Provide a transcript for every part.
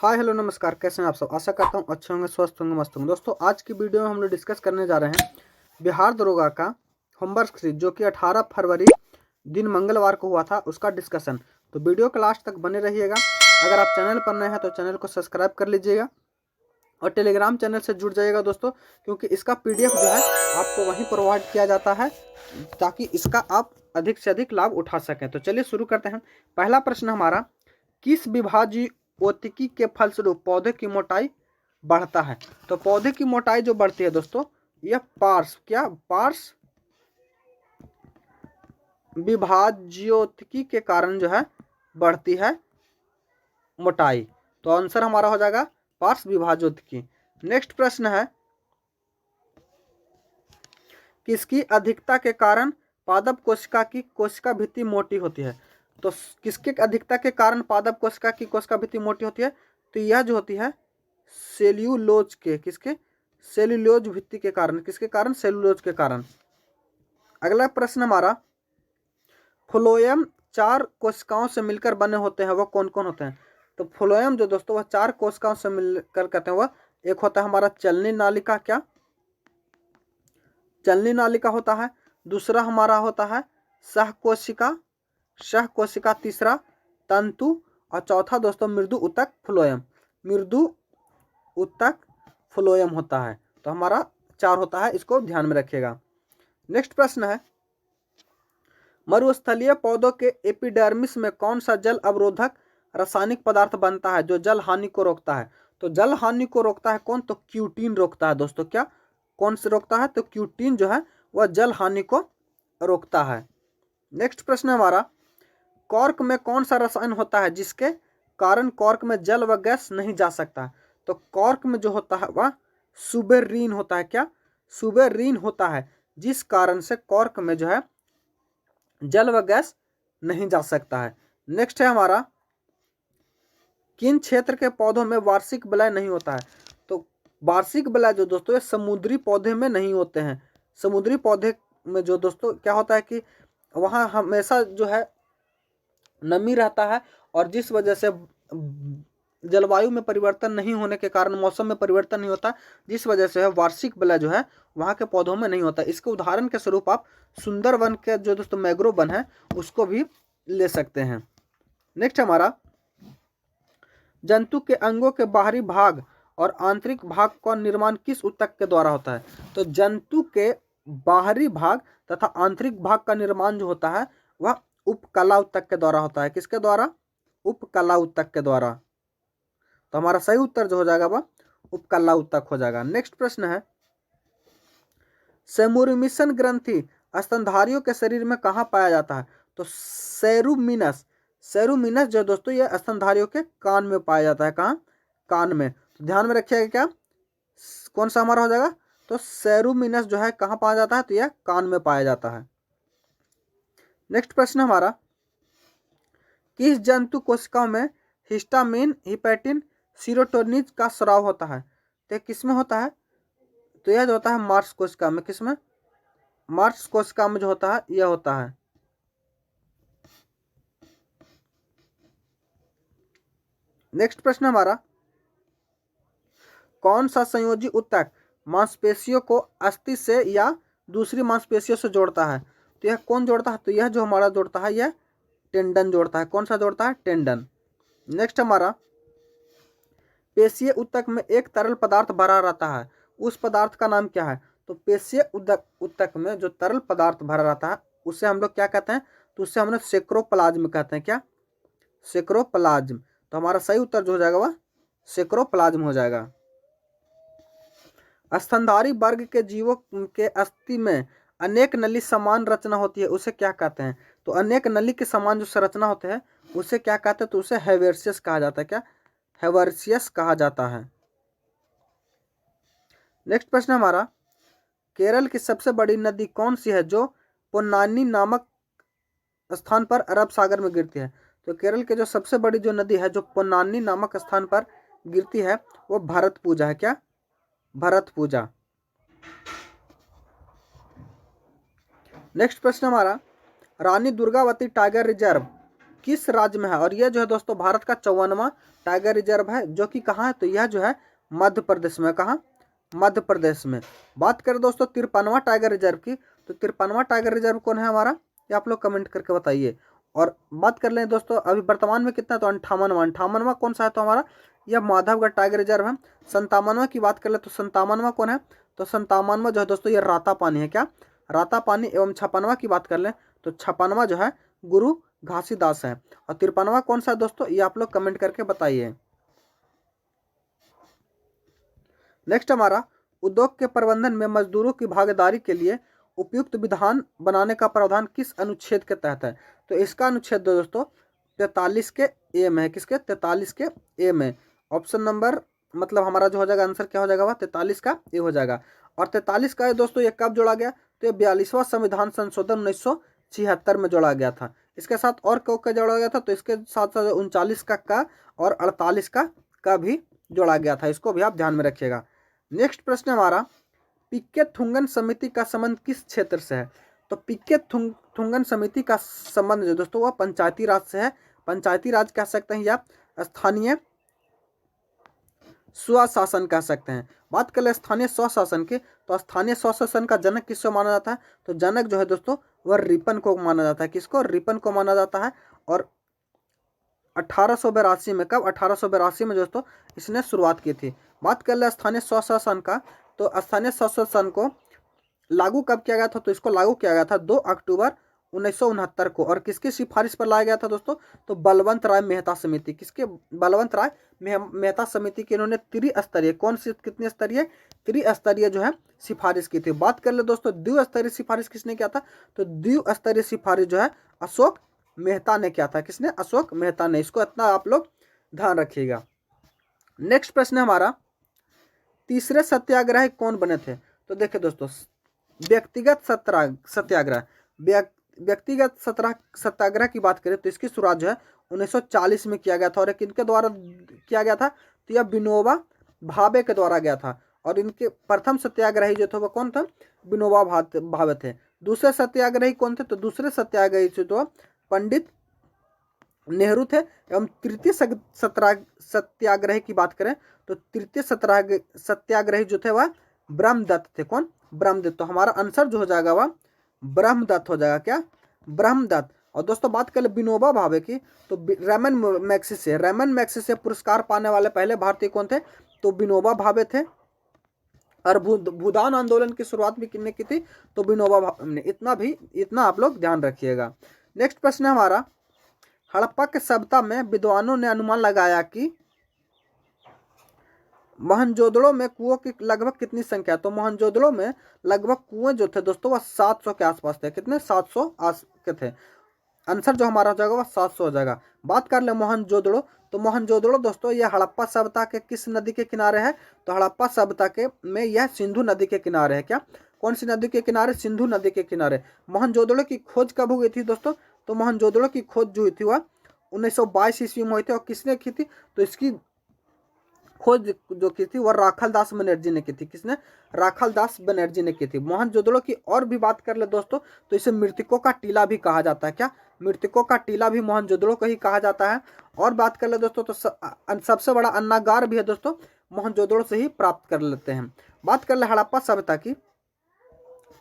Hi hello नमस्कार, कैसे हैं आप सब। आशा करता हूँ अच्छे होंगे, स्वस्थ होंगे, मस्त होंगे। दोस्तों आज की वीडियो में हम लोग डिस्कस करने जा रहे हैं बिहार दरोगा का होमवर्क सीरीज जो कि 18 फरवरी दिन मंगलवार को हुआ था, उसका डिस्कशन। तो वीडियो के लास्ट तक बने रहिएगा। अगर आप चैनल पर नए हैं तो चैनल को सब्सक्राइब कर लीजिएगा और टेलीग्राम चैनल से जुड़ जाइएगा दोस्तों, क्योंकि इसका PDF जो है आपको वहीं प्रोवाइड किया जाता है ताकि इसका आप अधिक से अधिक लाभ उठा सकें। तो चलिए शुरू करते हैं। पहला प्रश्न हमारा, किस विभाज्योतिकी के फलस्वरूप पौधे की मोटाई बढ़ता है। तो पौधे की मोटाई जो बढ़ती है दोस्तों, यह पार्श्व विभाज्योतिकी के कारण जो है बढ़ती है मोटाई। तो आंसर हमारा हो जाएगा पार्श्व विभाज्योतिकी। नेक्स्ट प्रश्न है, किसकी अधिकता के कारण पादप कोशिका की कोशिका भित्ति मोटी होती है। तो किसके अधिकता के कारण पादप कोशिका की कोशिका भित्ति मोटी होती है। तो यह जो होती है सेल्यूलोज के, किसके, सेल्यूलोज भित्ति के कारण, किसके कारण, सेल्यूलोज के कारण। अगला प्रश्न हमारा, फ्लोएम 4 कोशिकाओं से मिलकर बने होते हैं, वह कौन कौन होते हैं। तो फ्लोएम जो दोस्तों वह 4 कोशिकाओं से मिलकर कहते हैं, वह एक होता है हमारा चलनी नालिका, क्या, चलनी नालिका होता है। दूसरा हमारा होता है सहकोशिका, तीसरा तंतु, और चौथा दोस्तों मृदु ऊतक फ्लोएम, मृदु ऊतक फ्लोएम होता है। तो हमारा 4 होता है, इसको ध्यान में रखिएगा। नेक्स्ट प्रश्न है, मरुस्थलीय पौधों के एपिडर्मिस में कौन सा जल अवरोधक रासायनिक पदार्थ बनता है जो जल हानि को रोकता है। तो जल हानि को रोकता है कौन, तो क्यूटीन रोकता है दोस्तों। क्या, कौन से रोकता है, तो क्यूटीन जो है वह जल हानि को रोकता है। नेक्स्ट प्रश्न हमारा, कॉर्क में कौन सा रसायन होता है जिसके कारण कॉर्क में जल व गैस नहीं जा सकता। तो कॉर्क में जो होता है वह सुबेरीन होता है। क्या, सुबेरीन होता है, जिस कारण से कॉर्क में जो है जल व गैस नहीं जा सकता है। नेक्स्ट है हमारा, किन क्षेत्र के पौधों में वार्षिक विलय नहीं होता है। तो वार्षिक विलय जो दोस्तों ये समुद्री पौधे में नहीं होते हैं। समुद्री पौधे में जो दोस्तों क्या होता है कि वहाँ हमेशा जो है नमी रहता है, और जिस वजह से जलवायु में परिवर्तन नहीं होने के कारण, मौसम में परिवर्तन नहीं होता, जिस वजह से वार्षिक विलय जो है वहाँ के पौधों में नहीं होता। इसके उदाहरण के स्वरूप आप सुंदरवन के जो दोस्तों मैग्रो वन है उसको भी ले सकते हैं। नेक्स्ट हमारा, जंतु के अंगों के बाहरी भाग और आंतरिक भाग का निर्माण किस ऊतक के द्वारा होता है। तो जंतु के बाहरी भाग तथा आंतरिक भाग का निर्माण जो होता है वह उपकला ऊतक के द्वारा होता है। किसके द्वारा, उपकला ऊतक के द्वारा। तो हमारा सही उत्तर जो हो जाएगा वह उपकला ऊतक हो जाएगा। नेक्स्ट प्रश्न है, सेमुरिमिशन ग्रंथि स्तनधारियों के शरीर में कहाँ पाया जाता है। तो सेरुमिनस, सेरुमिनस जो दोस्तों ये स्तनधारियों के कान में पाया जाता है। कहाँ, कान में। तो ध्यान में रखिएगा, क्या कौन सा हमारा हो जाएगा, तो सेरुमिनस जो है कहाँ पाया जाता है, तो यह कान में पाया जाता है। नेक्स्ट प्रश्न हमारा, किस जंतु कोशिकाओं में हिस्टामिन, हिपैटिन, सीरोटोनिन का स्राव होता है। तो किस में होता है, तो यह जो होता है मार्स कोशिका में। किसमें, मार्स कोशिका में जो होता है यह होता है। नेक्स्ट प्रश्न हमारा, कौन सा संयोजी ऊतक मांसपेशियों को अस्थि से या दूसरी मांसपेशियों से जोड़ता है। तो यह कौन जोड़ता है, तो यह जो हमारा जोड़ता है यह टेंडन जोड़ता है। कौन सा जोड़ता है, टेंडन। नेक्स्ट हमारा, पेशीय ऊतक में एक तरल पदार्थ भरा रहता है, उस पदार्थ का नाम क्या है। तो पेशीय ऊतक में जो तरल पदार्थ भरा रहता है उसे हम लोग क्या कहते हैं, तो उससे हम लोग सेक्रोप्लाज्म कहते हैं। क्या, सेक्रोप्लाज्म। तो हमारा सही उत्तर जो हो जाएगा वह सेक्रोप्लाज्म हो जाएगा। स्तनधारी वर्ग के जीवों के अस्थि में अनेक नली समान रचना होती है, उसे क्या कहते हैं। तो अनेक नली के समान जो संरचना होते हैं उसे क्या कहते हैं, तो उसे हेवर्सियस कहा जाता है। क्या, हेवर्सियस कहा जाता है। नेक्स्ट प्रश्न हमारा, केरल की सबसे बड़ी नदी कौन सी है जो पोन्नानी नामक स्थान पर अरब सागर में गिरती है। तो केरल के जो सबसे बड़ी जो नदी है जो पोन्नानी नामक स्थान पर गिरती है वो भरतपुजा है। क्या, भरतपुजा। नेक्स्ट प्रश्न हमारा, रानी दुर्गावती टाइगर रिजर्व किस राज्य में है, और यह जो है दोस्तों भारत का 54वां टाइगर रिजर्व है, जो कि कहाँ है, तो यह जो है मध्य प्रदेश में। कहाँ? मध्य प्रदेश में। बात करें दोस्तों 53वां टाइगर रिजर्व की, तो 53वां टाइगर रिजर्व कौन है हमारा, ये आप लोग कमेंट करके बताइए। और बात कर लें दोस्तों अभी वर्तमान में कितना, तो 58वां कौन सा है, तो हमारा यह माधवगढ़ टाइगर रिजर्व है। 57वां की बात कर ले तो 57वां कौन है, तो 57वां जो है दोस्तों ये रातापानी है। क्या? रातापानी। एवं 56वां की बात कर लें तो 56वां जो है गुरु घासीदास है। और 53वां कौन सा है दोस्तों, ये आप लोग कमेंट करके बताइए। नेक्स्ट हमारा, उद्योग के प्रबंधन में मजदूरों की भागीदारी के लिए उपयुक्त विधान बनाने का प्रावधान किस अनुच्छेद के तहत है, तो इसका अनुच्छेद दोस्तों 43 के ए में है। किसके? 43 के ए में। ऑप्शन नंबर मतलब हमारा जो हो जाएगा आंसर क्या हो जाएगा, वह 43 का ए हो जाएगा। और 43 का दोस्तों ये कब जोड़ा गया, तो ये 42वां संविधान संशोधन 1976 में जोड़ा गया था। इसके साथ और क्या जोड़ा गया था, तो इसके साथ साथ 39 का और 48 का भी जोड़ा गया था। इसको भी आप ध्यान में रखिएगा। नेक्स्ट प्रश्न हमारा, पीके थुंगन समिति का संबंध किस क्षेत्र से है, तो पीके थुंगन समिति का संबंध जो दोस्तों वह पंचायती राज से है। पंचायती राज कह सकते हैं या स्थानीय स्वशासन कह सकते हैं। बात कर ले स्थानीय स्वशासन की, तो स्थानीय स्वशासन का जनक किसको माना जाता है, तो जनक जो है दोस्तों वह रिपन को माना जाता है। किसको? रिपन को माना जाता है। और 1882 में, कब? 1882 में दोस्तों इसने शुरुआत की थी। बात कर ले स्थानीय स्वशासन का, तो स्थानीय स्वशासन को लागू कब किया गया था, तो इसको लागू किया गया था 2 अक्टूबर 1969 को। और किसकी सिफारिश पर लाया गया था दोस्तों, तो बलवंत राय मेहता समिति। किसके? बलवंत राय मेहता समिति की इन्होंने त्रिस्तरीय, कौन सी, कितनी स्तरीय, त्रिस्तरीय जो है सिफारिश की थी। बात कर ले दोस्तों द्विस्तरीय सिफारिश किसने किया था, तो द्विस्तरीय सिफारिश जो है अशोक मेहता ने किया था। किसने? अशोक मेहता ने। इसको इतना आप लोग ध्यान रखिएगा। नेक्स्ट प्रश्न है हमारा, तीसरे सत्याग्रही कौन बने थे, तो देखिए दोस्तों व्यक्तिगत सत्याग्रह, व्यक्तिगत सत्याग्रह की बात करें तो इसकी शुरुआत जो है 1940 में किया गया था। और किनके द्वारा किया गया था, तो यह विनोबा भावे के द्वारा गया था। और इनके प्रथम सत्याग्रही जो थे वो कौन था, विनोबा भावे थे। दूसरे सत्याग्रही कौन थे, तो दूसरे सत्याग्रही जो तो पंडित नेहरू थे। एवं तृतीय सत्याग्रही की बात करें तो तृतीय सत्याग्रही जो थे वह ब्रह्मदत्त थे। कौन? ब्रह्मदत्त। तो हमारा आंसर जो हो जाएगा वह ब्रह्मदत्त हो जाएगा। क्या? ब्रह्मदत्त। और दोस्तों बात करें विनोबा भावे की, तो रैमन मैग्सेसे पुरस्कार पाने वाले पहले भारतीय कौन थे, तो विनोबा भावे थे। और भूदान आंदोलन की शुरुआत भी किसने की थी, तो विनोबा भावे ने। इतना आप लोग ध्यान रखिएगा। नेक्स्ट प्रश्न है हमारा, हड़प्पा के सभ्यता में विद्वानों ने अनुमान लगाया कि मोहनजोदड़ो में कुओं की लगभग कितनी संख्या, तो मोहनजोदड़ो में लगभग कुएं जो थे दोस्तों वह 700 के आसपास थे। कितने? 700 के थे। आंसर जो हमारा हो जाएगा वह 700 हो जाएगा। बात कर ले मोहनजोदड़ो, तो मोहनजोदड़ो दोस्तों यह हड़प्पा सभ्यता के किस नदी के किनारे है, तो हड़प्पा सभ्यता के में यह सिंधु नदी के किनारे है। क्या? कौन सी नदी के किनारे? सिंधु नदी के किनारे। मोहनजोदड़ो की खोज कब हुई थी दोस्तों, तो मोहनजोदड़ो की खोज जो हुई थी वह 1922 ईस्वी में हुई थी। और किसने की थी, तो इसकी खोज जो की थी वह राखाल दास बनर्जी ने की थी। किसने? राखाल दास बनर्जी ने की थी। मोहनजोदड़ो की और भी बात कर ले दोस्तों तो इसे मृतकों का टीला भी कहा जाता है। क्या? मृतकों का टीला भी मोहनजोदड़ो को ही कहा जाता है। और बात कर ले दोस्तों तो सबसे बड़ा अन्नागार भी है दोस्तों मोहनजोदड़ो से ही प्राप्त कर लेते हैं। बात कर ले हड़प्पा सभ्यता की,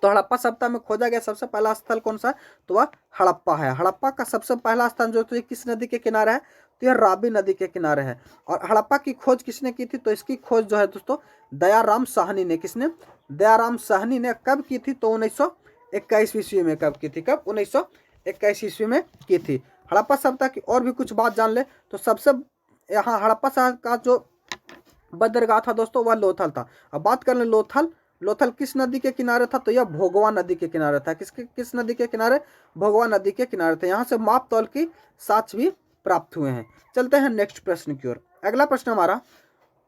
तो हड़प्पा सभ्यता में खोजा गया सबसे पहला स्थल कौन सा है, तो वह हड़प्पा है। हड़प्पा का सबसे पहला स्थान जो तो किस नदी के किनारे है, तो यह रावी नदी के किनारे है। और हड़प्पा की खोज किसने की थी, तो इसकी खोज जो है दोस्तों दयाराम साहनी ने। किसने? दयाराम साहनी ने कब की थी, तो 1921 ईस्वी में। कब की थी? कब? 1921 ईस्वी में की थी। हड़प्पा सभ्यता की और भी कुछ बात जान ले तो सबसे यहाँ हड़प्पा सभ्यता का जो बंदरगाह था दोस्तों वह लोथल था। अब बात कर ले लोथल किस नदी के किनारे था, तो यह भोगवा नदी के किनारे था। किस नदी के किनारे? भोगवा नदी के किनारे थे। यहाँ से माप तौल की साक्ष्य भी प्राप्त हुए हैं। चलते हैं नेक्स्ट प्रश्न की ओर। अगला प्रश्न हमारा,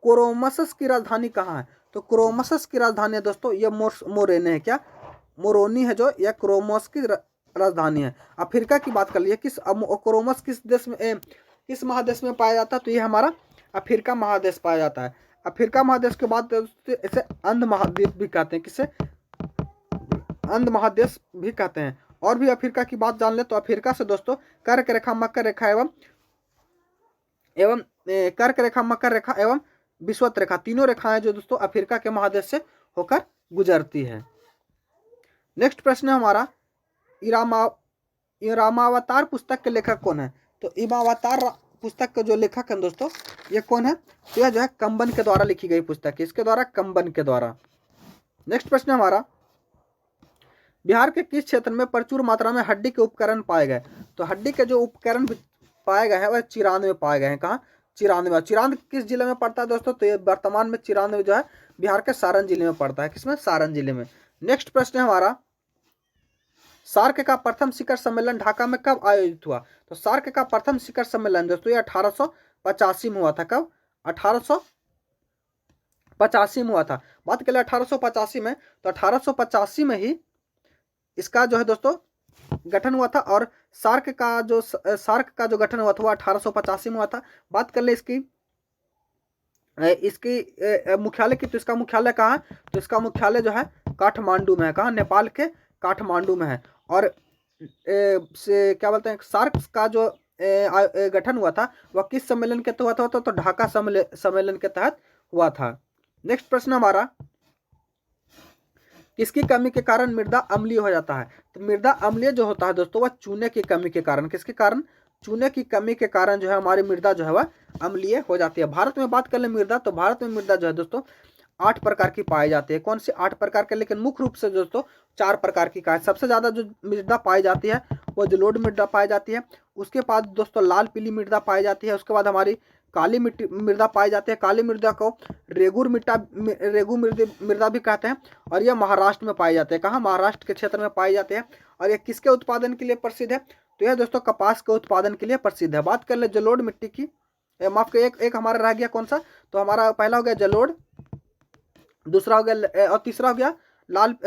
क्रोमसस की राजधानी कहाँ है, तो क्रोमसस की राजधानी है दोस्तों यह मोरेने है। क्या? मोरोनी है जो यह क्रोमस की राजधानी है। अफ्रीका की बात कर लिए, क्रोमस किस देश में किस महादेश में पाया जाता है, तो यह हमारा अफ्रीका महादेश पाया जाता है। अफ्रीका महादेश के बाद इसे अंध महाद्वीप भी कहते हैं। किसे? अंध महादेश भी कहते हैं। और भी अफ्रीका की बात जान ले तो अफ्रीका से दोस्तों कर्क रेखा, मकर रेखा एवं कर्क रेखा, मकर रेखा एवं विषुवत रेखा, तीनों रेखाएं जो दोस्तों अफ्रीका के महादेश से होकर गुजरती है। नेक्स्ट प्रश्न है हमारा, इरामावतार पुस्तक के लेखक कौन है? तो इरामावतार पुस्तक के जो लेखक हैं दोस्तों ये कौन है? तो यह जो है कंबन के द्वारा लिखी गई पुस्तक है, इसके द्वारा, कंबन के द्वारा। नेक्स्ट प्रश्न है हमारा, बिहार के किस क्षेत्र में प्रचुर मात्रा में हड्डी के उपकरण पाए गए? तो हड्डी के जो उपकरण पाए गए हैं वह चिरांद में पाए गए हैं। कहाँ? चिरांद में। चिरांद किस जिले में पड़ता है दोस्तों? तो ये वर्तमान में चिरांद जो है बिहार के सारण जिले में पड़ता है। किसमें? सारण जिले में। नेक्स्ट प्रश्न है हमारा, सार्क का प्रथम शिखर सम्मेलन ढाका में कब आयोजित हुआ? तो सार्क का प्रथम शिखर सम्मेलन दोस्तों ये 1885 में हुआ था। कब? 1885 में हुआ था। बात करें 1885 में, तो 1885 में ही इसका जो है दोस्तों गठन हुआ था, और सार्क का जो गठन हुआ था वो 1885 में हुआ था। बात कर ले इसकी मुख्यालय की, तो इसका मुख्यालय कहाँ है? तो इसका मुख्यालय जो है काठमांडू में है। कहाँ? नेपाल के काठमांडू में है। और क्या बोलते हैं, सार्क का जो गठन हुआ था वह किस सम्मेलन के तहत हुआ था? तो ढाका सम्मेलन के तहत हुआ था। नेक्स्ट प्रश्न हमारा, किसकी कमी के कारण मृदा अम्लीय हो जाता है? तो मृदा अम्लीय जो होता है दोस्तों वह चूने की कमी के कारण। किसके कारण? चूने की कमी के कारण जो है हमारी मृदा जो है वह अम्लीय हो जाती है। भारत में बात कर ले मृदा, तो भारत में मृदा जो है दोस्तों 8 प्रकार की पाई जाती है। कौन सी? 8 प्रकार के, लेकिन मुख्य रूप से दोस्तों 4 प्रकार की का। सबसे ज्यादा जो मृदा पाई जाती है वो जलोढ़ मृदा पाई जाती है। उसके बाद दोस्तों लाल पीली मृदा पाई जाती है। उसके बाद हमारी काली मिट्टी मृदा पाई जाती है। काली मृदा को रेगुर मृदा भी कहते हैं, और यह महाराष्ट्र में पाई जाते हैं। कहाँ? महाराष्ट्र के क्षेत्र में पाई जाते हैं। और यह किसके उत्पादन के लिए प्रसिद्ध है? तो यह दोस्तों कपास के उत्पादन के लिए प्रसिद्ध है। बात कर ले जलोढ़ मिट्टी की, माफ कर, एक हमारा रह गया कौन सा? तो हमारा पहला हो गया जलोढ़, दूसरा हो गया और तीसरा हो गया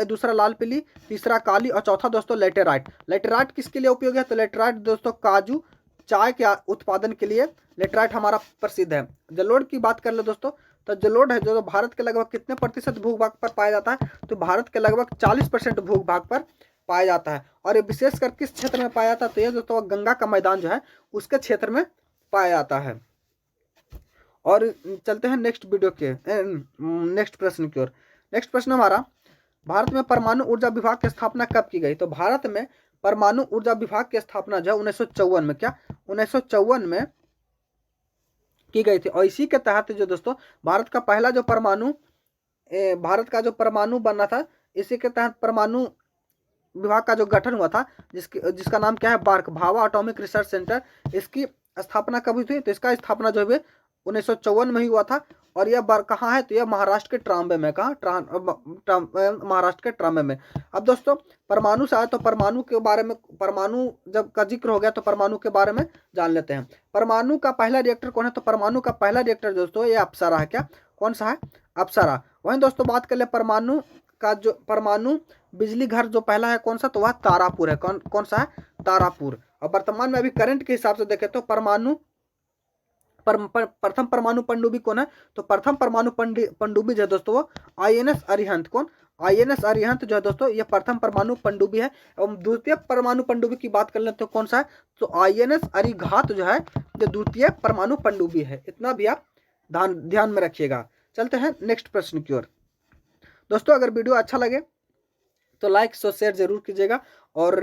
दूसरा लाल पीली, तीसरा काली, और चौथा दोस्तों लेटेराइट। लेटेराइट किसके लिए उपयोगी है? तो लेटेराइट दोस्तों काजू, चाय के उत्पादन के लिए लेटेराइट हमारा प्रसिद्ध है। जलोढ़ की बात कर ले दोस्तों, तो जलोढ़ है जो भारत के लगभग कितने प्रतिशत भूभाग पर पाया जाता है? तो भारत के लगभग 40% भूभाग पर पाया जाता है। और ये विशेषकर किस क्षेत्र में पाया जाता है? तो ये दोस्तों गंगा का मैदान जो है उसके क्षेत्र में पाया जाता है। और चलते हैं नेक्स्ट प्रश्न की ओर। नेक्स्ट प्रश्न हमारा, भारत में परमाणु ऊर्जा विभाग की स्थापना कब की गई? तो भारत में परमाणु ऊर्जा विभाग की स्थापना जो है 1954 में, क्या 1954 में की गई थी। और इसी के तहत जो दोस्तों भारत का जो परमाणु बना था, इसी के तहत परमाणु विभाग का जो गठन हुआ था, जिसका नाम क्या है, BARC, Bhabha atomic research centre. इसकी स्थापना कब हुई थी? तो इसका स्थापना जो है 1954 में ही हुआ था। और यह कहाँ है? तो यह महाराष्ट्र के ट्राम्बे में। कहाँ? महाराष्ट्र के ट्राम्बे में। अब दोस्तों परमाणु से आए तो परमाणु के बारे में, परमाणु जब का जिक्र हो गया तो परमाणु के बारे में जान लेते हैं। परमाणु का पहला रिएक्टर कौन है? तो परमाणु का पहला रिएक्टर दोस्तों ये अप्सरा है। क्या? कौन सा है? अप्सरा। वहीं दोस्तों बात कर ले परमाणु बिजली घर जो पहला है कौन सा? तो वह तारापुर है। कौन सा है? तारापुर। और वर्तमान में अभी करंट के हिसाब से देखें तो प्रथम परमाणु पनडुब्बी कौन है? तो प्रथम परमाणु पनडुब्बी जो है दोस्तों वो INS अरिहंत। कौन? INS अरिहंत जो है दोस्तों ये प्रथम परमाणु पनडुब्बी है। एवं द्वितीय परमाणु पनडुब्बी की बात कर ले तो कौन सा है? तो INS अरिघात जो है ये द्वितीय परमाणु पनडुब्बी है। इतना भी आप ध्यान में रखिएगा। चलते हैं नेक्स्ट प्रश्न की ओर। दोस्तों अगर वीडियो अच्छा लगे तो लाइक शेयर जरूर कीजिएगा और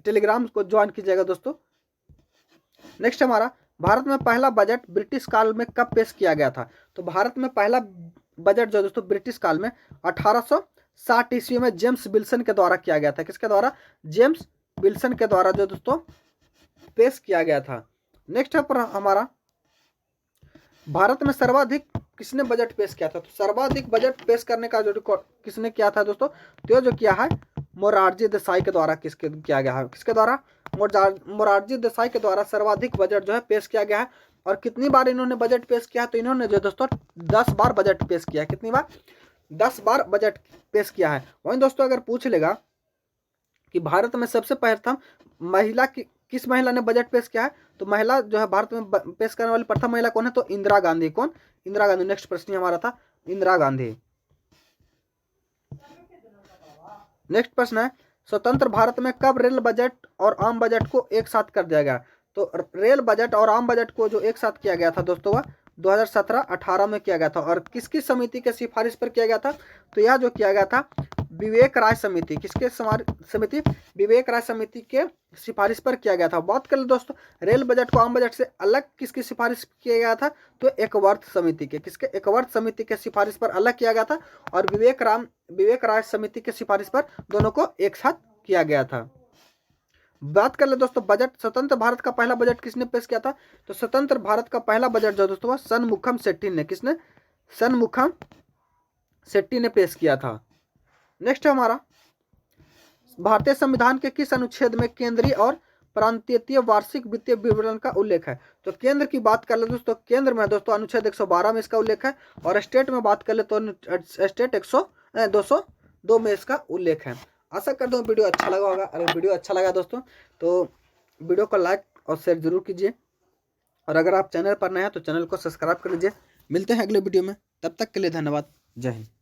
टेलीग्राम को ज्वाइन कीजिएगा दोस्तों। नेक्स्ट हमारा, भारत में पहला बजट ब्रिटिश काल में कब पेश किया गया था? तो भारत में पहला बजट जो दोस्तों ब्रिटिश काल में 1860 ईस्वी में जेम्स विल्सन के द्वारा किया गया था। किसके द्वारा? जेम्स विल्सन के द्वारा जो दोस्तों पेश किया गया था। नेक्स्ट है पर हमारा, भारत में सर्वाधिक किसने बजट पेश किया था? तो सर्वाधिक बजट पेश करने का जो रिकॉर्ड किसने किया था दोस्तों? तो जो किया है मोरारजी देसाई के द्वारा किया गया है। किसके द्वारा? मोरारजी देसाई के द्वारा सर्वाधिक बजट जो है पेश किया गया है। और कितनी बार इन्होंने बजट पेश किया? तो इन्होंने जो दोस्तों 10 बार बजट पेश किया। कितनी बार? 10 बार बजट पेश किया है। वहीं दोस्तों अगर पूछ लेगा कि भारत में सबसे प्रथम किस महिला ने बजट पेश किया है? तो महिला जो है भारत में पेश करने वाली प्रथम महिला कौन है? तो इंदिरा गांधी। कौन? इंदिरा गांधी। नेक्स्ट प्रश्न हमारा था इंदिरा गांधी। नेक्स्ट प्रश्न है, स्वतंत्र भारत में कब रेल बजट और आम बजट को एक साथ कर दिया गया? तो रेल बजट और आम बजट को जो एक साथ किया गया था दोस्तों वह 2017-18 में किया गया था। और किसकी समिति के सिफारिश पर किया गया था? तो यह जो किया गया था विवेक राय समिति, किसके समिति? विवेक राय समिति के सिफारिश पर किया गया था। बात कर ले दोस्तों रेल बजट को आम बजट से अलग किसकी सिफारिश किया गया था? तो एकवर्थ समिति के, किसके? एकवर्थ समिति के सिफारिश पर अलग किया गया था और विवेक राय समिति के सिफारिश पर दोनों को एक साथ किया गया था। बात कर ले दोस्तों बजट, स्वतंत्र भारत का पहला बजट किसने पेश किया था? तो स्वतंत्र भारत का पहला बजट जो दोस्तों सनमुखम सेट्टी ने, किसने? सनमुखम सेट्टी ने पेश किया था। नेक्स्ट है हमारा भारतीय संविधान के किस अनुच्छेद में केंद्रीय और प्रांतीय वार्षिक वित्तीय विवरण का उल्लेख है? तो केंद्र की बात कर ले दोस्तों, केंद्र में दोस्तों अनुच्छेद 112 में इसका उल्लेख है और स्टेट में बात कर ले तो स्टेट 202 में इसका उल्लेख है। आशा करता हूँ वीडियो अच्छा लगा होगा। अगर वीडियो अच्छा लगा दोस्तों तो वीडियो को लाइक और शेयर जरूर कीजिए और अगर आप चैनल पर नए हैं तो चैनल को सब्सक्राइब कर लीजिए। मिलते हैं अगले वीडियो में, तब तक के लिए धन्यवाद। जय हिंद।